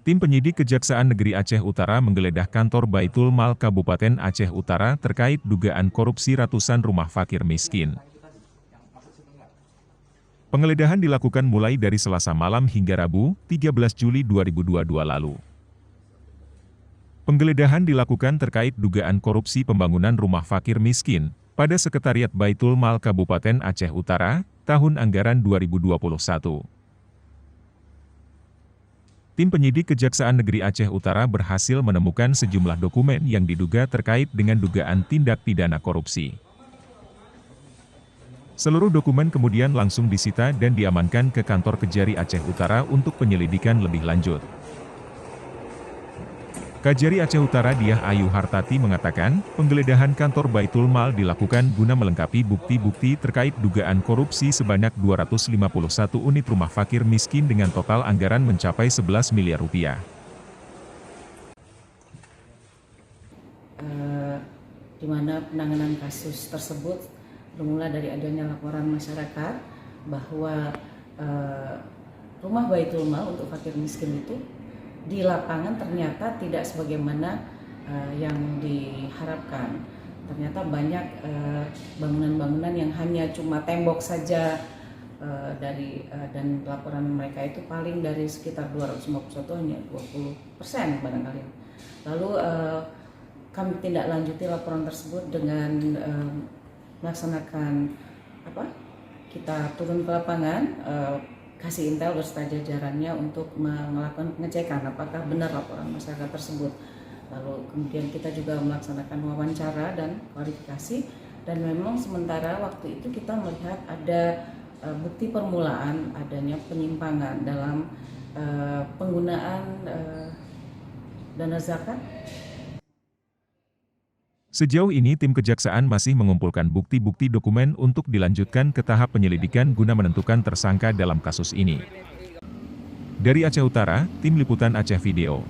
Tim penyidik Kejaksaan Negeri Aceh Utara menggeledah kantor Baitul Mal Kabupaten Aceh Utara terkait dugaan korupsi ratusan rumah fakir miskin. Penggeledahan dilakukan mulai dari Selasa malam hingga Rabu, 13 Juli 2022 lalu. Penggeledahan dilakukan terkait dugaan korupsi pembangunan rumah fakir miskin pada Sekretariat Baitul Mal Kabupaten Aceh Utara, tahun anggaran 2021. Tim penyidik Kejaksaan Negeri Aceh Utara berhasil menemukan sejumlah dokumen yang diduga terkait dengan dugaan tindak pidana korupsi. Seluruh dokumen kemudian langsung disita dan diamankan ke kantor Kejari Aceh Utara untuk penyelidikan lebih lanjut. Kejari Aceh Utara Diah Ayu Hartati mengatakan, penggeledahan kantor Baitul Mal dilakukan guna melengkapi bukti-bukti terkait dugaan korupsi sebanyak 251 unit rumah fakir miskin dengan total anggaran mencapai 11 miliar rupiah. Di mana penanganan kasus tersebut bermula dari adanya laporan masyarakat bahwa rumah Baitul Mal untuk fakir miskin itu di lapangan ternyata tidak sebagaimana yang diharapkan. Ternyata banyak bangunan-bangunan yang hanya cuma tembok saja dan laporan mereka itu paling dari sekitar 251 hanya 20% barangkali. Lalu kami tindak lanjuti laporan tersebut dengan melaksanakan kita turun ke lapangan, kasih intel beserta jajarannya untuk melakukan pengecekan apakah benar laporan masyarakat tersebut. Lalu kemudian kita juga melaksanakan wawancara dan klarifikasi, dan memang sementara waktu itu kita melihat ada bukti permulaan adanya penyimpangan dalam penggunaan dana zakat. Sejauh ini tim kejaksaan masih mengumpulkan bukti-bukti dokumen untuk dilanjutkan ke tahap penyelidikan guna menentukan tersangka dalam kasus ini. Dari Aceh Utara, Tim Liputan Aceh Video.